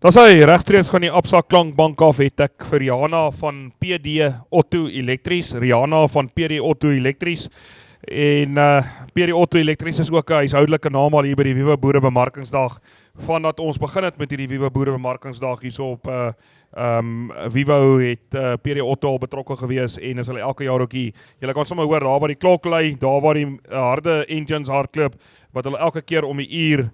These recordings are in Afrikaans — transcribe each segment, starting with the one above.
Dis hy, regstreeks van die Absa Klankbank af het ek vir Rihanna van PD Auto Elektries, Rihanna van PD Auto Elektries, en PD Auto Elektries is ook 'n huishoudelike naam al hier by die Viva Boere Bemarkingsdag, vandat ons begin het met hierdie Viva Boere Bemarkingsdag hierso op Vivo het PD Auto al betrokke gewees en is hulle elke jaar ook hier. Julle kan sommer hoor, daar waar die klok lui, daar waar die harde engines hardloop, wat hulle elke keer om die uur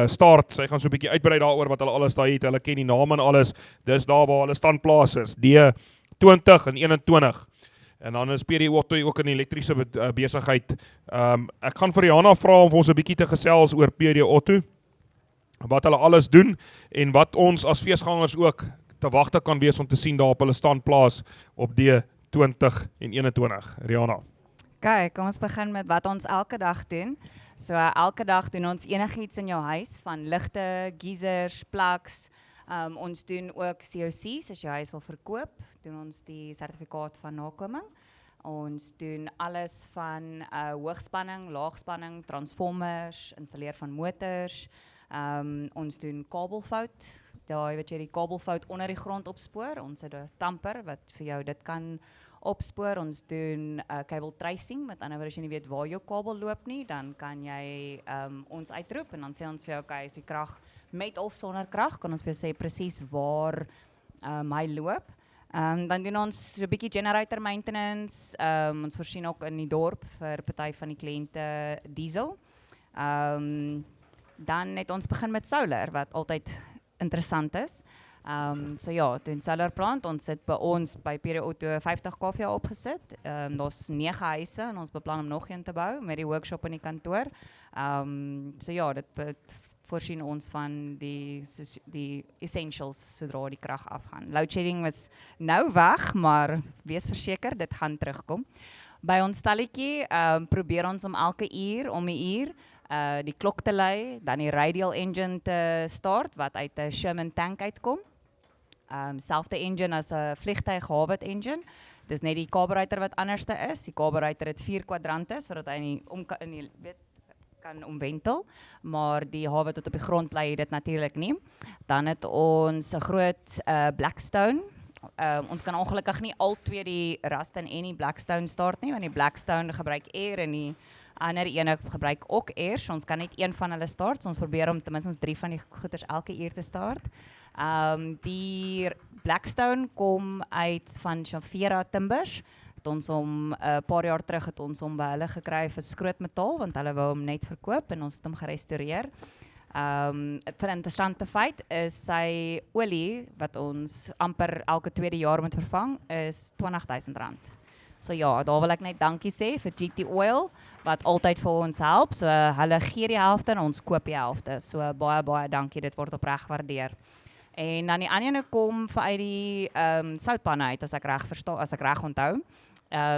start, sy gaan so 'n bietjie uitbrei daaroor wat hulle alles daar het, hulle ken die naam en alles, dis daar waar hulle standplaas is, D20 en 21. En dan is PD Auto ook in die elektriese besigheid. Ek gaan vir Rihanna vra om vir ons 'n bietjie te gesels oor PD Auto, wat hulle alles doen, en wat ons as feesgangers ook te wagte kan wees om te sien daar op hulle standplaas op D20 en 21. Rihanna. Kyk, kom ons begin met wat ons elke dag doen. So elke dag doen ons enigiets in jou huis, van ligte, geysers, plugs. Ons doen ook COC's, as jou huis wil verkoop, doen ons die sertifikaat van nakoming. Ons doen alles van hoogspanning, laagspanning, transformers, installeer van motors. Ons doen kabelfout, daar wat jy die kabelfout onder die grond opspoor. Ons het 'n tamper wat vir jou dit kan opspoor. Ons doen cable tracing, met ander woorde as jy nie weet waar jou kabel loop nie, dan kan jy ons uitroep en dan sê ons vir jou, okay, is die krag met of sonder krag, kan ons vir jou sê presies waar hy loop. Dan doen ons so 'n bietjie generator maintenance, ons voorsien ook in die dorp vir party van die kliënte diesel. Dan het ons begin met solar, wat altyd interessant is. So ja, doen solar plant, ons sit by ons by PD Auto 50 kV opgesit. Daar's 9 huise en ons beplan om nog een te bou met die workshop in die kantoor. So ja, dit voorsien ons van die essentials sodra die krag afgaan. Load shedding was nou weg, maar wees verseker, dit gaan terugkom. By ons stalletjie probeer ons om elke uur, om 'n uur, die klok te lei, dan die radial engine te start, wat uit 'n Sherman tank uitkom. Selfde engine as 'n vliegtuig Hawat engine. Dis net die carburetor wat anderste is. Die carburetor het 4 kwadrante, sodat hy kan omwentel, maar die Hawat wat op die grond lê, dit natuurlik nie. Dan het ons 'n groot Blackstone. Ons kan ongelukkig nie al twee die Ruston en die Blackstone start nie, want die Blackstone gebruik air en die ander ene gebruik ook air, so ons kan net een van hulle start, so ons probeer om ten minste 3 van die goeders elke uur te start. Die Blackstone kom uit van Chavera Timbers, het ons om 'n paar jaar terug het ons hom by hulle gekry vir skrootmetaal, want hulle wou hom net verkoop en ons het hom gerestoreer. Vir 'n interessante feit is sy olie, wat ons amper elke tweede jaar moet vervang, is R20,000. So ja, daar wil ek net dankie sê vir GT Oil, wat altyd vir ons help. So hulle gee die helfte en ons koop die helfte. So baie dankie, dit word opreg gewaardeer. En dan die ander kom vanuit die soutpanne uit, as ek reg onthou.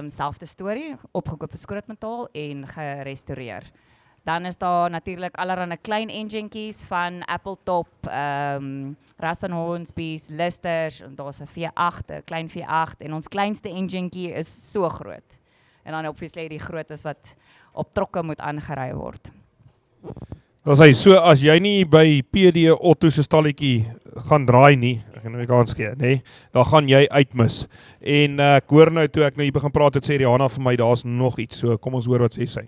Selfde storie, opgekoop vir skrootmetaal en gerestoreer. Dan is daar natuurlik allerlei klein enginekies van Appletop, Ruston Hornsby's, Listers, en daar's 'n V8, 'n klein V8, en ons kleinste enginekie is so groot. En dan obviously die grootes wat op trokke moet aangery word. Dis hy, so as jy nie by PD Auto se stalletjie gaan draai nie, ek gaan nou kans gee, nee, dan gaan jy uitmis. En ek hoor nou toe ek nou hier begin praat, het sê Rihanna vir my, daar's nog iets, so kom ons hoor wat sê sy.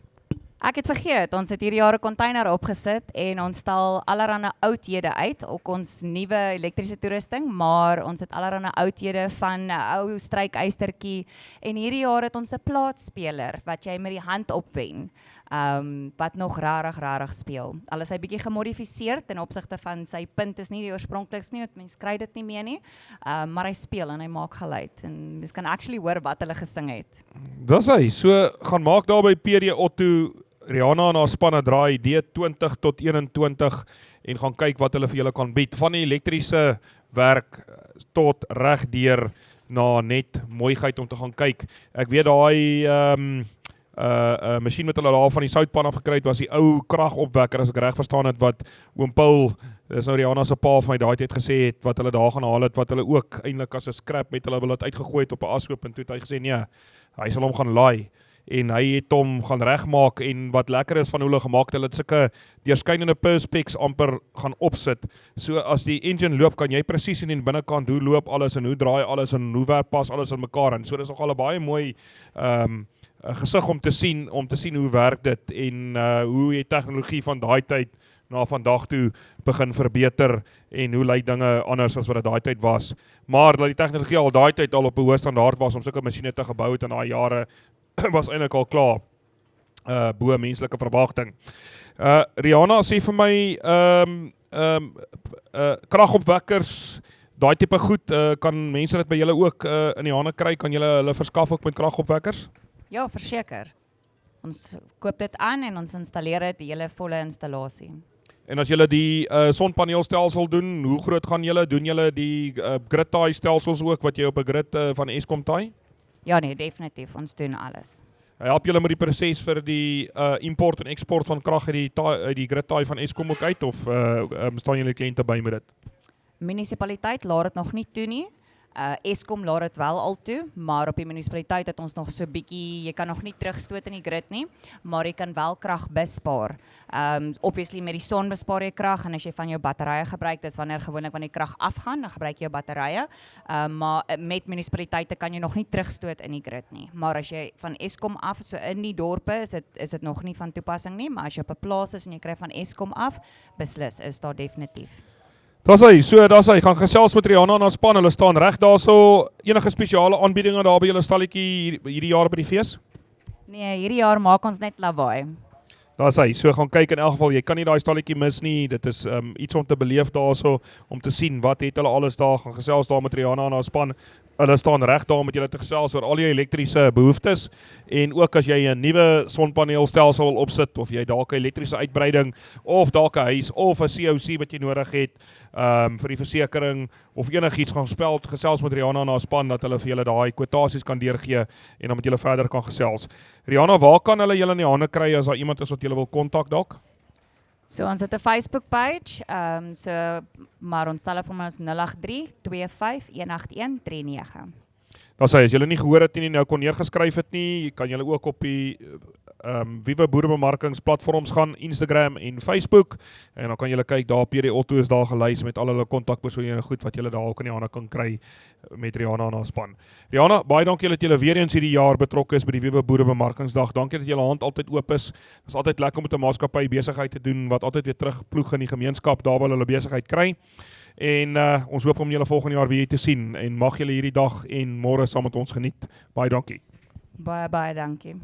Ek het vergeet, ons het hierdie jaar 'n container opgesit en ons stal allerlei oudhede uit, ook ons nuwe elektriese toerusting, maar ons het allerlei oudhede van 'n ou strykystertjie, en hierdie jaar het ons 'n plaatspeler wat jy met die hand opwen, wat nog rarig speel. Al is hy bietjie gemodifiseer ten opsigte van sy punt is nie die oorspronklikste nie, want mens kry dit nie meer nie, maar hy speel en hy maak geluid, en mens kan actually hoor wat hulle gesing het. Dis hy, so gaan maak daar by PD Auto, Rihanna en haar spanne draai D20 tot 21 en gaan kyk wat hulle vir julle kan bied. Van die elektriese werk tot regdeur na net mooiheid om te gaan kyk. Ek weet daai masjien wat hulle daar van die soutpan af gekry het, was die ou kragopwekker, as ek reg verstaan het, wat oom Paul, dis nou Rihanna se pa van my daai tyd gesê het, wat hulle daar gaan haal het, wat hulle ook eintlik as 'n scrap met hulle wil het uitgegooi het op 'n ashoop, en toe het hy gesê nee, hy sal hom gaan laai. en hy het hom gaan regmaak en wat lekker is van hoe hulle gemaak het, hulle het sulke deurskynende perspex amper gaan opsit. So as die engine loop, kan jy presies in die binnekant hoe loop alles en hoe draai alles en hoe werk pas alles in mekaar en so dis nogal 'n baie mooi gesig om te sien hoe werk dit en hoe die tegnologie van daai tyd na vandag toe begin verbeter en hoe lyk dinge anders as wat dit daai tyd was. Maar dat die tegnologie al daai tyd al op 'n hoë standaard was om sulke masjiene te gebou het in daai jare was eintlik al klaar bo menslike verwagting. Rihanna sê vir my kragopwekkers, daai tipe goed, kan mense dit by julle ook in die hande kry? Kan julle hulle verskaf ook met kragopwekkers? Ja, verseker. Ons koop dit aan en ons installeer dit, die hele volle installasie. En as julle die sonpaneelstelsel doen, hoe groot gaan julle? Doen julle die grid tie stelsels ook wat jy op 'n grid van Eskom tie? Ja nee, definitief, ons doen alles. Help julle met die proses vir die import en export van krag uit die grid tie van Eskom ook uit of staan julle kliënte by met dit? Munisipaliteit laat dit nog nie toe nie. Eskom laat dit wel al toe, maar op die munisipaliteit het ons nog so bietjie, jy kan nog nie terugstoot in die grid nie, maar jy kan wel krag bespaar. Obviously met die son bespaar jy krag en as jy van jou batterye gebruik, dis wanneer die krag afgaan, dan gebruik jy jou batterye. Maar met munisipaliteite kan jy nog nie terugstoot in die grid nie. Maar as jy van Eskom af, so in die dorpe, is dit nog nie van toepassing nie, maar as jy op 'n plaas is en jy kry van Eskom af, beslis is daar definitief. Daar's hy, gaan gesels met Rihanna en haar span, hulle staan reg daarso. Enige spesiale aanbiedinge daar by julle stalletjie hierdie jaar by die fees? Nee, hierdie jaar maak ons net lawaai. Daar's hy, so gaan kyk in elk geval, jy kan nie daai stalletjie mis nie, dit is iets om te beleef daarso, om te sien wat het hulle alles daar, gaan gesels daar met Rihanna en haar span. Hulle staan reg daar om met julle te gesels oor al jou elektriese behoeftes en ook as jy 'n nuwe sonpaneelstelsel wil opsit of jy dalk 'n elektriese uitbreiding of dalk 'n huis of 'n COC wat jy nodig het vir die versekering of enigiets, gaan gesels met Rihanna en haar span dat hulle vir julle daai kwotasies kan deurgee en dan met julle verder kan gesels. Rihanna, waar kan hulle julle in die hande kry as daar iemand is wat julle wil kontak dalk? So ons het 'n Facebook page, maar ons telefoon is 083 25 181 39. As julle nie gehoor het nie, nou kon neergeskryf het nie, kan julle ook op die Viva boerebemarkingsplatforms gaan, Instagram en Facebook, en dan kan julle kyk, daar PD Otto is daar gelys met al hulle kontakpersone en goed wat julle daar ook in die hande kan kry met Rihanna en haar span. Rihanna, baie dankie dat julle weer eens hierdie jaar betrokke is by die Viva Boerebemarkingsdag. Dankie dat julle hand altyd oop is. Dit is altyd lekker om met 'n maatskappy besigheid te doen wat altyd weer terugploeg in die gemeenskap daar waar hulle besigheid kry. En ons hoop om julle volgende jaar weer te sien en mag julle hierdie dag en môre saam met ons geniet. Baie dankie. Baie dankie.